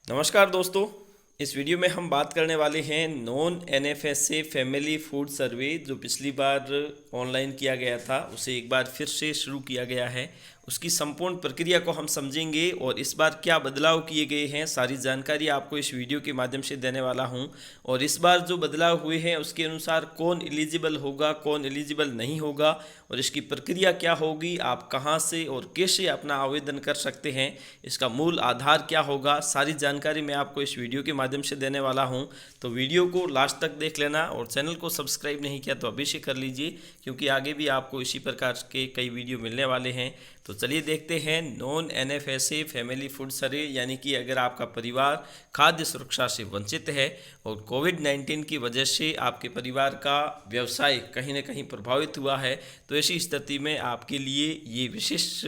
नमस्कार दोस्तों। इस वीडियो में हम बात करने वाले हैं नॉन एनएफएसए फैमिली फूड सर्वे जो पिछली बार ऑनलाइन किया गया था उसे एक बार फिर से शुरू किया गया है। उसकी संपूर्ण प्रक्रिया को हम समझेंगे और इस बार क्या बदलाव किए गए हैं सारी जानकारी आपको इस वीडियो के माध्यम से देने वाला हूं। और इस बार जो बदलाव हुए हैं उसके अनुसार कौन एलिजिबल होगा कौन एलिजिबल नहीं होगा और इसकी प्रक्रिया क्या होगी, आप कहां से और कैसे अपना आवेदन कर सकते हैं, इसका मूल आधार क्या होगा, सारी जानकारी मैं आपको इस वीडियो के माध्यम से देने वाला हूं। तो वीडियो को लास्ट तक देख लेना और चैनल को सब्सक्राइब नहीं किया तो अभी से कर लीजिए क्योंकि आगे भी आपको इसी प्रकार के कई वीडियो मिलने वाले हैं। तो चलिए देखते हैं नॉन एनएफएसए फैमिली फूड सर्वे, यानी कि अगर आपका परिवार खाद्य सुरक्षा से वंचित है और कोविड-19 की वजह से आपके परिवार का व्यवसाय कहीं ना कहीं प्रभावित हुआ है, तो ऐसी स्थिति में आपके लिए ये विशेष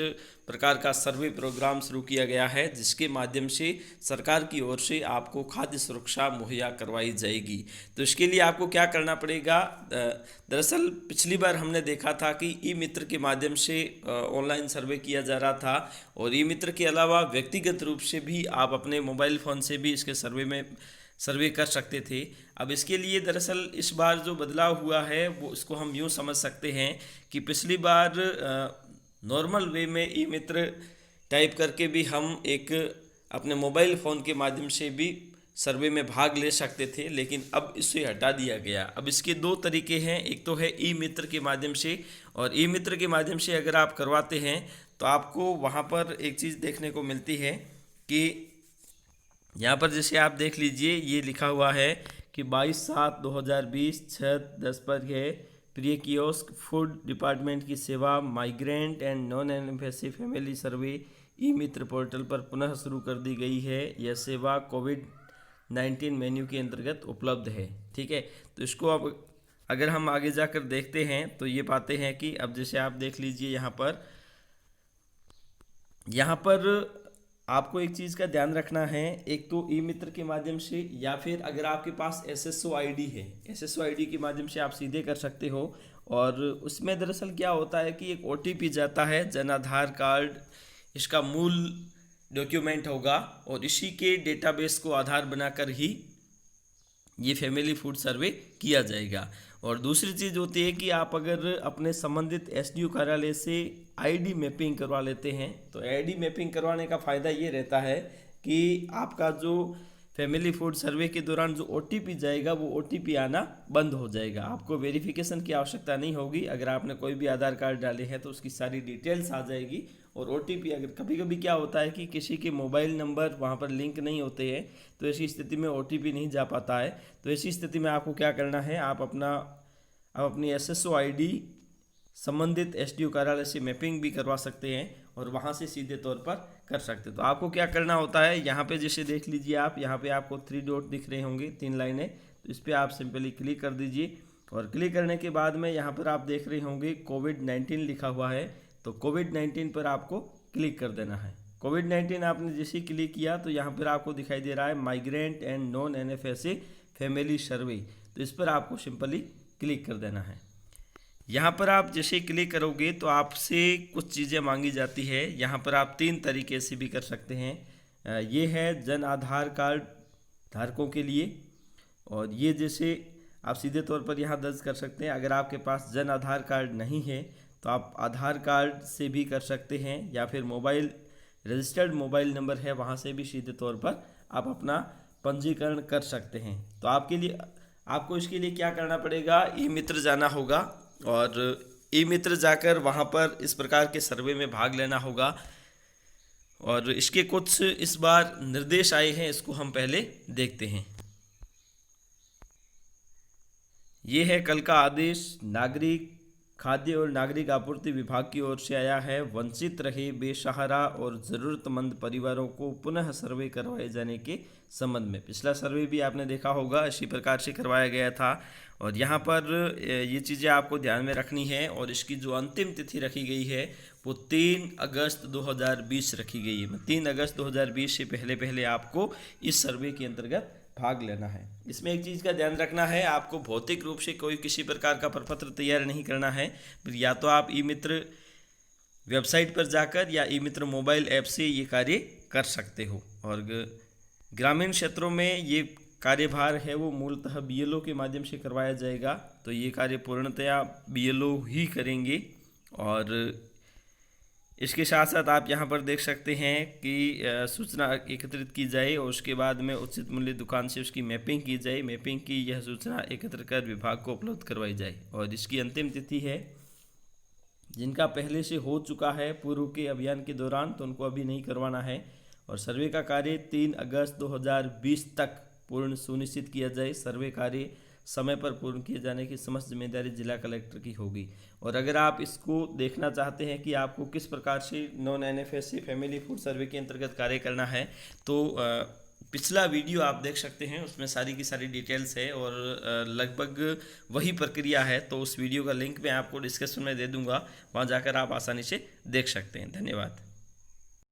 प्रकार का सर्वे प्रोग्राम शुरू किया गया है जिसके माध्यम से सरकार की ओर से आपको खाद्य सुरक्षा मुहैया करवाई जाएगी। तो इसके लिए आपको क्या करना पड़ेगा, दरअसल पिछली बार हमने देखा था कि ई मित्र के माध्यम से ऑनलाइन सर्वे किया जा रहा था और ई मित्र के अलावा व्यक्तिगत रूप से भी आप अपने मोबाइल फ़ोन से भी इसके सर्वे कर सकते थे। अब इसके लिए दरअसल इस बार जो बदलाव हुआ है वो इसको हम यूँ समझ सकते हैं कि पिछली बार नॉर्मल वे में ई मित्र टाइप करके भी हम एक अपने मोबाइल फ़ोन के माध्यम से भी सर्वे में भाग ले सकते थे, लेकिन अब इसे हटा दिया गया। अब इसके दो तरीके हैं, एक तो है ई मित्र के माध्यम से, और ई मित्र के माध्यम से अगर आप करवाते हैं तो आपको वहाँ पर एक चीज़ देखने को मिलती है कि यहाँ पर जैसे आप देख लीजिए ये लिखा हुआ है कि 22/7/2020 6:10 पर है प्रिय कियोस्क फूड डिपार्टमेंट की सेवा migrant and non NFSA family survey E Mitra portal पर पुनः शुरू कर दी गई है। यह सेवा कोविड-19 मेन्यू के अंतर्गत उपलब्ध है। ठीक है, तो इसको अब अगर हम आगे जाकर देखते हैं तो ये पाते हैं कि अब जैसे आप देख लीजिए यहाँ पर आपको एक चीज़ का ध्यान रखना है, एक तो ई मित्र के माध्यम से या फिर अगर आपके पास एसएसओ आईडी है, एसएसओ आईडी के माध्यम से आप सीधे कर सकते हो। और उसमें दरअसल क्या होता है कि एक ओटीपी जाता है, जन आधार कार्ड इसका मूल डॉक्यूमेंट होगा और इसी के डेटाबेस को आधार बनाकर ही ये फैमिली फूड सर्वे किया जाएगा। और दूसरी चीज़ होती है कि आप अगर अपने संबंधित एसडीओ कार्यालय से आईडी मैपिंग करवा लेते हैं तो आईडी मैपिंग करवाने का फ़ायदा ये रहता है कि आपका जो फैमिली फूड सर्वे के दौरान जो ओटीपी जाएगा वो ओटीपी आना बंद हो जाएगा। आपको वेरिफिकेशन की आवश्यकता नहीं होगी। अगर आपने कोई भी आधार कार्ड डाले हैं तो उसकी सारी डिटेल्स आ जाएगी। और ओटीपी अगर कभी कभी क्या होता है कि किसी के मोबाइल नंबर वहाँ पर लिंक नहीं होते हैं तो ऐसी स्थिति में ओटीपी नहीं जा पाता है। तो ऐसी स्थिति में आपको क्या करना है, आप अपनी एसएसओ आईडी संबंधित एसडीओ कार्यालय से मैपिंग भी करवा सकते हैं और वहाँ से सीधे तौर पर कर सकते हैं। तो आपको क्या करना होता है, यहाँ पे जैसे देख लीजिए आप, यहाँ पे आपको 3 डॉट दिख रहे होंगे, 3 लाइनें, तो इस पर आप सिंपली क्लिक कर दीजिए। और क्लिक करने के बाद में यहाँ पर आप देख रहे होंगे कोविड-19 लिखा हुआ है, तो कोविड-19 पर आपको क्लिक कर देना है। कोविड-19 आपने जैसे ही क्लिक किया तो यहाँ पर आपको दिखाई दे रहा है migrant and non NFSA family survey, तो इस पर आपको सिंपली क्लिक कर देना है। यहाँ पर आप जैसे क्लिक करोगे तो आपसे कुछ चीज़ें मांगी जाती है। यहाँ पर आप 3 तरीके से भी कर सकते हैं। ये है जन आधार कार्ड धारकों के लिए, और ये जैसे आप सीधे तौर पर यहाँ दर्ज कर सकते हैं। अगर आपके पास जन आधार कार्ड नहीं है तो आप आधार कार्ड से भी कर सकते हैं या फिर रजिस्टर्ड मोबाइल नंबर है वहाँ से भी सीधे तौर पर आप अपना पंजीकरण कर सकते हैं। तो आपको इसके लिए क्या करना पड़ेगा, ई मित्र जाना होगा और ई मित्र जाकर वहाँ पर इस प्रकार के सर्वे में भाग लेना होगा। और इसके कुछ इस बार निर्देश आए हैं, इसको हम पहले देखते हैं। ये है कल का आदेश, नागरिक खाद्य और नागरिक आपूर्ति विभाग की ओर से आया है। वंचित रहे बेसहारा और ज़रूरतमंद परिवारों को पुनः सर्वे करवाए जाने के संबंध में। पिछला सर्वे भी आपने देखा होगा, इसी प्रकार से करवाया गया था। और यहाँ पर ये चीज़ें आपको ध्यान में रखनी है और इसकी जो अंतिम तिथि रखी गई है वो 3 अगस्त 2020 रखी गई है। 3 अगस्त 2020 से पहले आपको इस सर्वे के अंतर्गत भाग लेना है। इसमें एक चीज़ का ध्यान रखना है, आपको भौतिक रूप से कोई किसी प्रकार का प्रपत्र तैयार नहीं करना है। या तो आप ई मित्र वेबसाइट पर जाकर या ई मित्र मोबाइल ऐप से ये कार्य कर सकते हो। और ग्रामीण क्षेत्रों में ये कार्यभार है वो मूलतः बीएलओ के माध्यम से करवाया जाएगा। तो ये कार्य पूर्णतया बीएलओ ही करेंगे। और इसके साथ साथ आप यहाँ पर देख सकते हैं कि सूचना एकत्रित की जाए और उसके बाद में उचित मूल्य दुकान से उसकी मैपिंग की जाए। मैपिंग की यह सूचना एकत्र कर विभाग को उपलब्ध करवाई जाए। और इसकी अंतिम तिथि है, जिनका पहले से हो चुका है पूर्व के अभियान के दौरान, तो उनको अभी नहीं करवाना है। और सर्वे का कार्य 3 अगस्त 2020 तक पूर्ण सुनिश्चित किया जाए। सर्वे कार्य समय पर पूर्ण किए जाने की समस्त जिम्मेदारी जिला कलेक्टर की होगी। और अगर आप इसको देखना चाहते हैं कि आपको किस प्रकार से नॉन एनएफएसए फैमिली फूड सर्वे के अंतर्गत कार्य करना है, तो पिछला वीडियो आप देख सकते हैं, उसमें सारी की सारी डिटेल्स है और लगभग वही प्रक्रिया है। तो उस वीडियो का लिंक मैं आपको डिस्क्रिप्शन में दे दूंगा, वहाँ जाकर आप आसानी से देख सकते हैं। धन्यवाद।